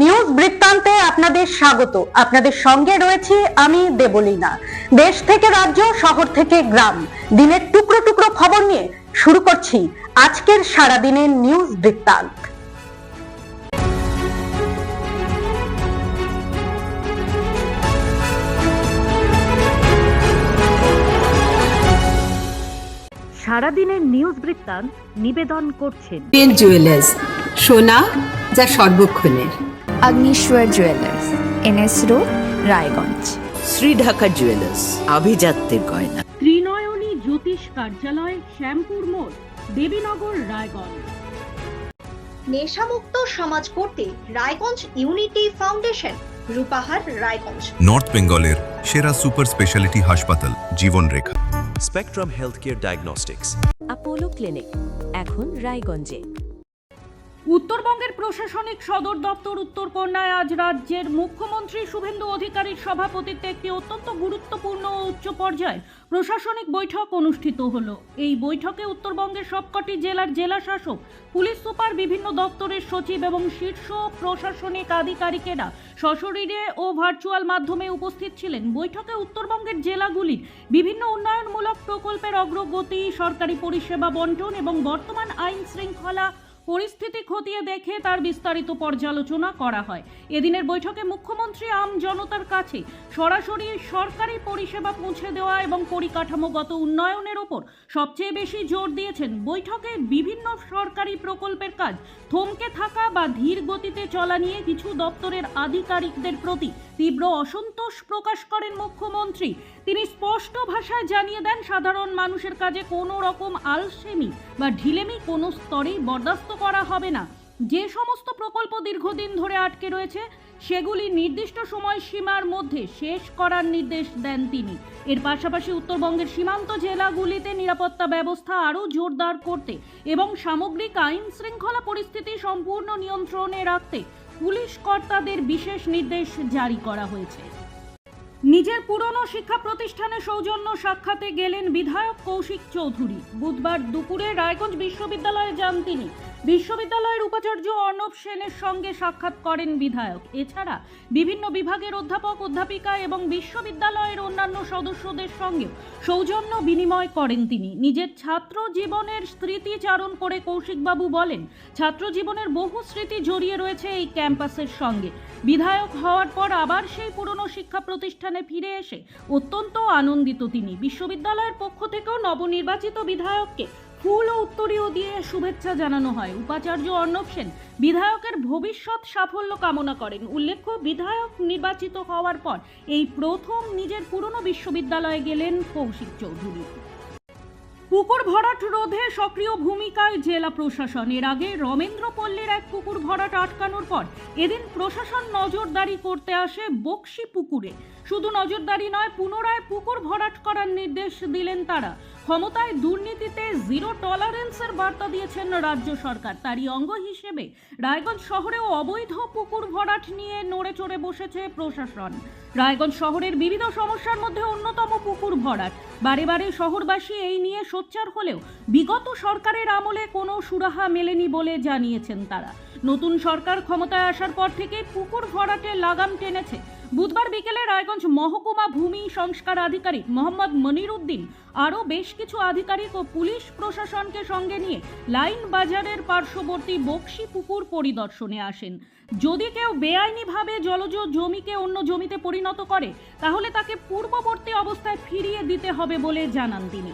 News বৃত্তান্তে আপনাদের স্বাগত। আপনাদের সঙ্গে রয়েছে আমি দেবলীনা। দেশ থেকে রাজ্য, শহর থেকে গ্রাম, দিনের টুকরো টুকরো খবর নিয়ে শুরু করছি আজকের সারাদিনের নিউজ বৃত্তান্ত। সারাদিনের নিউজ বৃত্তান্ত নিবেদন করছেন জুয়েলার্স, সোনা যা সর্বক্ষণের। Agnishwar jewellers, NS road, Raiganj. Shri Dhaka jewellers, আভিজাত্যের গয়না। ত্রিনয়নী জ্যোতিষ কার্যালয়, শ্যামপুর মোড়, দেবীনগর, রায়গঞ্জ। নেশামুক্ত সমাজ করতে Raiganj unity foundation, Rupahar, Raiganj. North বেঙ্গলের সেরা সুপার স্পেশালিটি হাসপাতাল Jibanrekha. Spectrum healthcare diagnostics, Apollo clinic, এখন রায়গঞ্জে। উত্তরবঙ্গের প্রশাসনিক সদর দপ্তর উত্তরকন্যায় আজ রাজ্যের মুখ্যমন্ত্রী শুভেন্দু অধিকারীর সভাপতিত্বে একটি অত্যন্ত গুরুত্বপূর্ণ ও উচ্চ পর্যায়ে প্রশাসনিক বৈঠক অনুষ্ঠিত হলো। এই বৈঠকে উত্তরবঙ্গের সবকটি জেলার জেলা শাসক, পুলিশ সুপার, বিভিন্ন দপ্তরের সচিব এবং শীর্ষ প্রশাসনিক আধিকারিকেরা সশরীরে ও ভার্চুয়াল মাধ্যমে উপস্থিত ছিলেন। বৈঠকে উত্তরবঙ্গের জেলাগুলির বিভিন্ন উন্নয়নমূলক প্রকল্পের অগ্রগতি, সরকারি পরিষেবা বন্টন এবং বর্তমান আইন শৃঙ্খলা পরিস্থিতি খতিয়ে দেখে তার বিস্তারিত পর্যালোচনা করা হয়। এদিনের বৈঠকে মুখ্যমন্ত্রী আম জনতার কাছে সরাসরি সরকারি পরিষেবা পৌঁছে দেওয়া এবং পরিকাঠামোগত উন্নয়নের ওপর সবচেয়ে বেশি জোর দিয়েছেন। বৈঠকে বিভিন্ন সরকারি প্রকল্পের কাজ থমকে থাকা বা ধীর গতিতে চলা নিয়ে কিছু দপ্তরের আধিকারিকদের প্রতি তীব্র অসন্তোষ প্রকাশ করেন মুখ্যমন্ত্রী। তিনি স্পষ্ট ভাষায় জানিয়ে দেন, সাধারণ মানুষের কাজে কোনো রকম আলসেমি বা ঢিলেমি কোনো স্তরেই বরদাস্ত করা হবে না। যে সমস্ত প্রকল্প দীর্ঘদিন ধরে আটকে রয়েছে সেগুলি নির্দিষ্ট সময়সীমার মধ্যে শেষ করার নির্দেশ দেন তিনি। এর পাশাপাশি উত্তরবঙ্গের সীমান্ত জেলাগুলিতে নিরাপত্তা ব্যবস্থা আরও জোরদার করতে এবং সামগ্রিক আইন শৃঙ্খলা পরিস্থিতি সম্পূর্ণ নিয়ন্ত্রণে রাখতে পুলিশ কর্তাদের বিশেষ নির্দেশ জারি করা হয়েছে। নিজের পুরনো শিক্ষা প্রতিষ্ঠানে সৌজন্য সাক্ষাতে গেলেন বিধায়ক কৌশিক চৌধুরী। বুধবার দুপুরে রায়গঞ্জ বিশ্ববিদ্যালয়ে যান তিনি। বিশ্ববিদ্যালয়ের উপাচার্য অর্ণব সেনের সঙ্গে সাক্ষাৎ করেন বিধায়ক। এছাড়া বিভিন্ন বিভাগের অধ্যাপক, অধ্যাপিকা এবং বিশ্ববিদ্যালয়ের অন্যান্য সদস্যদের সঙ্গে সৌজন্য বিনিময় করেন তিনি। নিজের ছাত্র জীবনের স্মৃতিচারণ করে কৌশিকবাবু বলেন, ছাত্র জীবনের বহু স্মৃতি জড়িয়ে রয়েছে এই ক্যাম্পাসের সঙ্গে। বিধায়ক হওয়ার পর আবার সেই পুরনো শিক্ষা প্রতিষ্ঠানে ফিরে এসে অত্যন্ত আনন্দিত তিনি। বিশ্ববিদ্যালয়ের পক্ষ থেকেও নবনির্বাচিত বিধায়ককে ফুল ও উত্তরীয় দিয়ে শুভেচ্ছা জানানো হয়। উপাচার্য অর্ণব সেন বিধায়কের ভবিষ্যৎ সাফল্য কামনা করেন। উল্লেখ্য, বিধায়ক নির্বাচিত হওয়ার পর এই প্রথম নিজের পুরনো বিশ্ববিদ্যালয়ে গেলেন কৌশিক চৌধুরী। পুকুর ভরাট রোধে সক্রিয় ভূমিকায় জেলা প্রশাসন। এর আগে রমেন্দ্রপল্লীর এক পুকুর ভরাট আটকানোর পর এদিন প্রশাসন নজরদারি করতে আসে বক্সি পুকুরে। শুধু নজরদারি নয়, পুনরায় পুকুর ভরাট করার নির্দেশ দিলেন তারা। ক্ষমতায় দুর্নীতিতে জিরো টলারেন্সের বার্তা দিয়েছেন রাজ্য সরকার। তারই অঙ্গ হিসেবে রায়গঞ্জ শহরেও অবৈধ পুকুর ভরাট নিয়ে নড়ে চড়ে বসেছে প্রশাসন। রায়গঞ্জ শহরের বিবিধ সমস্যার মধ্যে অন্যতম পুকুর ভরাট। বারে বারে শহরবাসী এই নিয়ে সোচ্চার হলেও বিগত সরকারের আমলে কোনো সুরাহা মেলেনি বলে জানিয়েছেন তারা। নতুন সরকার ক্ষমতায় আসার পর থেকে পুকুর ভরাটে লাগাম টেনেছে। বুধবার বিকেলে রায়গঞ্জ মহকুমা ভূমি সংস্কার আধিকারিক মোহাম্মদ মনির উদ্দিন আরও বেশ কিছু আধিকারিক ও পুলিশ প্রশাসনকে সঙ্গে নিয়ে লাইন বাজারের পার্শ্ববর্তী বক্সি পুকুর পরিদর্শনে আসেন। যদি কেউ বেআইনিভাবে জলজ জমিকে অন্য জমিতে পরিণত করে তাহলে তাকে পূর্ববর্তী অবস্থায় ফিরিয়ে দিতে হবে বলে জানান তিনি।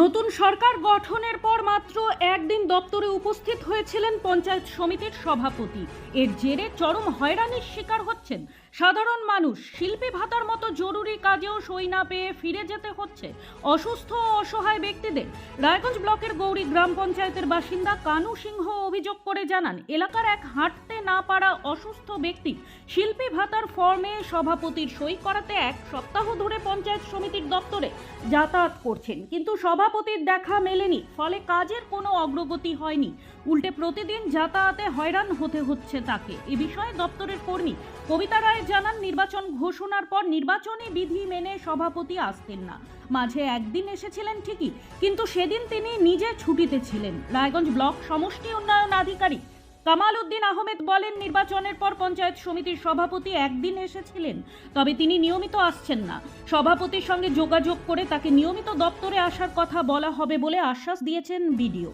নতুন সরকার গঠনের পর মাত্র একদিন দপ্তরে উপস্থিত হয়েছিলেন পঞ্চায়েত সমিতির সভাপতি। এর জেরে চরম হয়রানির শিকার হচ্ছেন সাধারণ মানুষ। শিল্পী ভাতার মতো জরুরি কাজেও সই না পেয়ে ফিরে যেতে হচ্ছে অসুস্থ ও অসহায় ব্যক্তিদের। রায়গঞ্জ ব্লকের গৌরী গ্রাম পঞ্চায়েতের বাসিন্দা কানু সিংহ অভিযোগ করে জানান, এলাকার এক হাঁটতে না পারা অসুস্থ ব্যক্তি শিল্পী ভাতার ফর্মে সভাপতির সই করাতে এক সপ্তাহ ধরে পঞ্চায়েত সমিতির দপ্তরে যাতায়াত করছেন, কিন্তু সভাপতির দেখা মেলেনি। ফলে কাজের কোনো অগ্রগতি হয়নি। উল্টে প্রতিদিন যাতায়াতে হয়রান হতে হচ্ছে তাকে। এ বিষয়ে দপ্তরের কর্মী কবিতা রায় জানান, নির্বাচন ঘোষণার পর নির্বাচনী বিধি মেনে সভাপতি আসতেন না। মাঝে একদিন এসেছিলেন ঠিকই, কিন্তু সেদিন তিনি নিজে ছুটিতে ছিলেন। রায়গঞ্জ ব্লক সমষ্টি উন্নয়ন আধিকারিক কামাল উদ্দিন আহমেদ বলেন, নির্বাচনের পর পঞ্চায়েত সমিতির সভাপতি একদিন এসেছিলেন, তবে তিনি নিয়মিত আসছেন না। সভাপতির সঙ্গে যোগাযোগ করে তাকে নিয়মিত দপ্তরে আসার কথা বলা হবে বলে আশ্বাস দিয়েছেন বিডিও।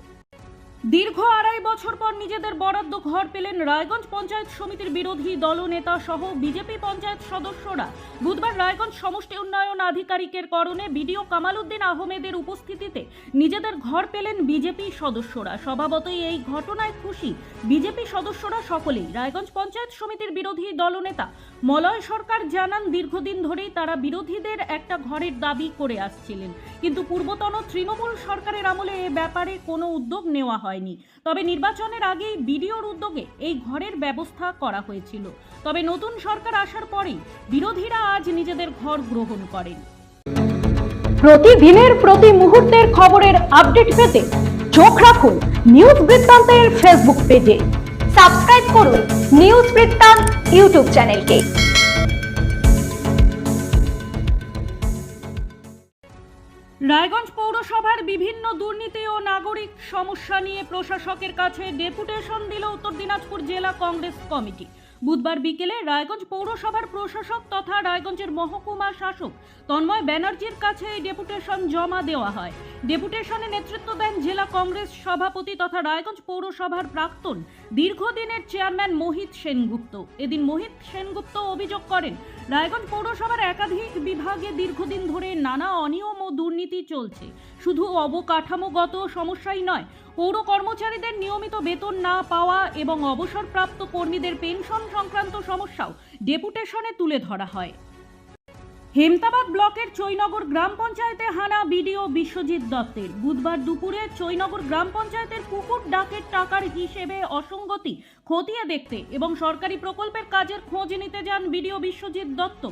দীর্ঘ 2.5 বছর পর নিজেদের বরাদ্দ ঘর পেলেন রায়গঞ্জ পঞ্চায়েত সমিতির বিরোধী দলনেতা সহ বিজেপি পঞ্চায়েত সদস্যরা। বুধবার রায়গঞ্জ সমষ্টি উন্নয়ন আধিকারিকের করণে বিডিও কামাল উদ্দিন আহমেদের উপস্থিতিতে নিজেদের ঘর পেলেন বিজেপি সদস্যরা। স্বভাবতই এই ঘটনায় খুশি বিজেপি সদস্যরা সকলেই। রায়গঞ্জ পঞ্চায়েত সমিতির বিরোধী দলনেতা মলয় সরকার জানান, দীর্ঘদিন ধরেই তারা বিরোধীদের একটা ঘরের দাবি করে আসছিলেন, কিন্তু পূর্বতন তৃণমূল সরকারের আমলে এ ব্যাপারে কোনো উদ্যোগ নেওয়া হয়নি। তবে নির্বাচনের আগেই বিডিওর উদ্যোগে এই ঘরের ব্যবস্থা করা হয়েছিল। তবে নতুন সরকার আসার পরেই বিরোধীরা আজ নিজেদের ঘর গ্রহণ করেন। প্রতিদিনের প্রতি মুহূর্তের খবরের আপডেট পেতে চোখ রাখুন নিউজ বৃত্তান্তের ফেসবুক পেজে। সাবস্ক্রাইব করুন নিউজ বৃত্তান্ত ইউটিউব চ্যানেলকে। রায়গঞ্জ পৌরসভার বিভিন্ন দুর্নীতি ও নাগরিক সমস্যা নিয়ে প্রশাসকের কাছে ডেপুটেশন দিল উত্তর দিনাজপুর জেলা কংগ্রেস কমিটি। বুধবার বিকেলে রায়গঞ্জ পৌরসভার প্রশাসক তথা রায়গঞ্জের মহকুমা শাসক তন্ময় ব্যানার্জির কাছে এই ডেপুটেশন জমা দেওয়া হয়। ডেপুটেশনে নেতৃত্ব দেন জেলা কংগ্রেস সভাপতি তথা রায়গঞ্জ পৌরসভার প্রাক্তন দীর্ঘদিনের চেয়ারম্যান মোহিত সেনগুপ্ত। এদিন মোহিত সেনগুপ্ত অভিযোগ করেন, রায়গঞ্জ পৌরসভার একাধিক বিভাগে দীর্ঘদিন ধরে নানা অনিয়ম ও দুর্নীতি চলছে। শুধু অবকাঠামোগত সমস্যাই নয়, পৌর কর্মচারীদের নিয়মিত বেতন না পাওয়া এবং অবসরপ্রাপ্ত কর্মীদের পেনশন সংক্রান্ত সমস্যাও ডেপুটেশনে তুলে ধরা হয়। হেমতাবাদ ব্লকের চৈনগর গ্রাম পঞ্চায়েতে হানা বিডিও বিশ্বজিৎ দত্তের। বুধবার দুপুরে চৈনগর গ্রাম পঞ্চায়েতের পুকুর ডাকের টাকার হিসেবে অসঙ্গতি খতিয়ে দেখতে এবং সরকারি প্রকল্পের কাজের খোঁজ নিতে যান বিডিও বিশ্বজিৎ দত্ত।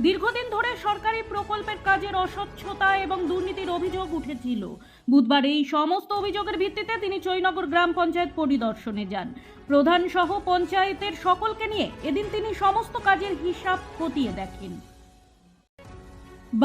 দীর্ঘদিন ধরে সরকারি প্রকল্পের কাজের অস্বচ্ছতা এবং দুর্নীতির অভিযোগ উঠেছিল। বুধবার এই সমস্ত অভিযোগের ভিত্তিতে তিনি চৈনগর গ্রাম পঞ্চায়েত পরিদর্শনে যান। প্রধান সহ পঞ্চায়েতের সকলকে নিয়ে এদিন তিনি সমস্ত কাজের হিসাব খতিয়ে দেখেন।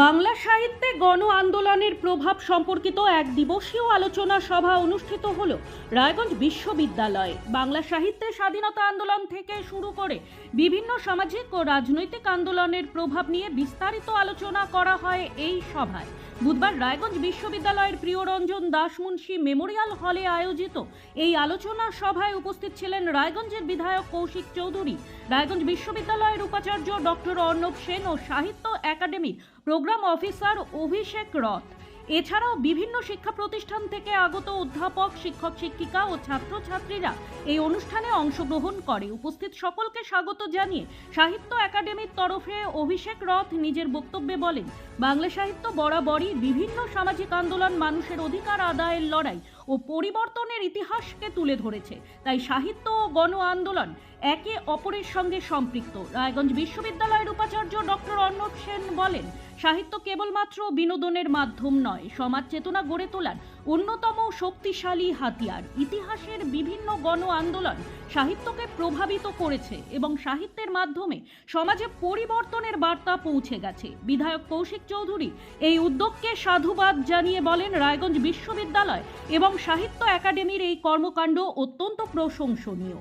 বাংলা সাহিত্যে গণ আন্দোলনের প্রভাব সম্পর্কিত এক দিবসীয় আলোচনা সভা অনুষ্ঠিত হল রায়গঞ্জ বিশ্ববিদ্যালয়ে। বাংলা সাহিত্যে স্বাধীনতা আন্দোলন থেকে শুরু করে বিভিন্ন সামাজিক ও রাজনৈতিক আন্দোলনের প্রভাব নিয়ে বিস্তারিত আলোচনা করা হয় এই সভায়। বুধবার রায়গঞ্জ বিশ্ববিদ্যালয়ের প্রিয়রঞ্জন দাসমুন্সী মেমোরিয়াল হলে আয়োজিত এই আলোচনা সভায় উপস্থিত ছিলেন রায়গঞ্জের বিধায়ক কৌশিক চৌধুরী, রায়গঞ্জ বিশ্ববিদ্যালয়ের উপাচার্য ডক্টর অর্ণব সেন ও সাহিত্য একাডেমির প্রোগ্রাম অফিসার অভিষেক রথ। এছাড়াও বিভিন্ন শিক্ষা প্রতিষ্ঠান থেকে আগত অধ্যাপক, শিক্ষক শিক্ষিকা ও ছাত্রছাত্রীরা এই অনুষ্ঠানে অংশগ্রহণ করে। উপস্থিত সকলকে স্বাগত জানিয়ে সাহিত্য একাডেমির তরফে অভিষেক রথ নিজের বক্তব্যে বলেন, বাংলা সাহিত্য বরাবরই বিভিন্ন সামাজিক আন্দোলন, মানুষের অধিকার আদায়ের লড়াই ও পরিবর্তনের ইতিহাসকে তুলে ধরেছে। তাই সাহিত্য ও গণ আন্দোলন একে অপরের সঙ্গে সম্পৃক্ত। রায়গঞ্জ বিশ্ববিদ্যালয়ের উপাচার্য ডক্টর অর্ণব সেন বলেন, সাহিত্য কেবলমাত্র বিনোদনের মাধ্যম নয়, সমাজ চেতনা গড়ে তোলার অন্যতম শক্তিশালী হাতিয়ার। ইতিহাসের বিভিন্ন গণ আন্দোলন সাহিত্যকে প্রভাবিত করেছে এবং সাহিত্যের মাধ্যমে সমাজে পরিবর্তনের বার্তা পৌঁছে গেছে। বিধায়ক কৌশিক চৌধুরী এই উদ্যোগকে সাধুবাদ জানিয়ে বলেন, রায়গঞ্জ বিশ্ববিদ্যালয় এবং সাহিত্য একাডেমির এই কর্মকাণ্ড অত্যন্ত প্রশংসনীয়।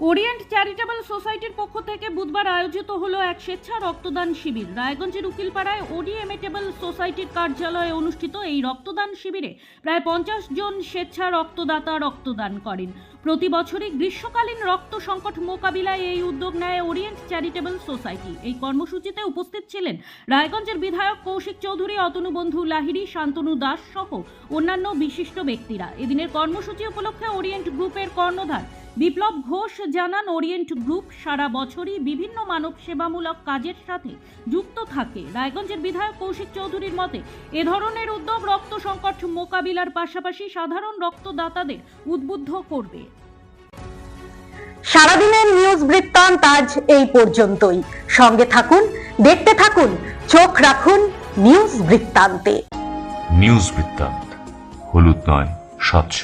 ওরিয়েন্ট চ্যারিটেবল সোসাইটির পক্ষ থেকে বুধবার আয়োজিত হলো এক স্বেচ্ছা রক্তদান শিবির। রায়গঞ্জের উকিলপাড়ায় ওরিয়েন্টেবল সোসাইটির কার্যালয়ে অনুষ্ঠিত এই রক্তদান শিবিরে প্রায় 50 জন স্বেচ্ছা রক্তদাতা রক্তদান করেন। প্রতি বছরই গ্রীষ্মকালীন রক্ত সংকট মোকাবিলায় এই উদ্যোগ নেয় ওরিয়েন্ট চ্যারিটেবল সোসাইটি। এই কর্মসূচিতে উপস্থিত ছিলেন রায়গঞ্জের বিধায়ক কৌশিক চৌধুরী, অতনু বন্ধু লাহিড়ী, শান্তনু দাস সহ অন্যান্য বিশিষ্ট ব্যক্তিরা। এদিনের কর্মসূচি উপলক্ষে ওরিয়েন্ট গ্রুপের কর্ণধার বিপ্লব ঘোষ জানান, ওরিয়েন্ট গ্রুপ সারা বছরই বিভিন্ন মানব সেবামূলক কাজের সাথে যুক্ত থাকে। রায়গঞ্জের বিধায়ক কৌশিক চৌধুরীর মতে এ ধরনের উদ্যোগ রক্ত সংকট মোকাবিলার পাশাপাশি সাধারণ রক্তদাতাদের উদ্বুদ্ধ করবে। সারাদিনের নিউজ বৃত্তান্ত আজ এই পর্যন্তই। সঙ্গে থাকুন, দেখতে থাকুন, চোখ রাখুন নিউজ বৃত্তান্তে। নিউজ বৃত্তান্ত, হলুদ নয়, স্বচ্ছ।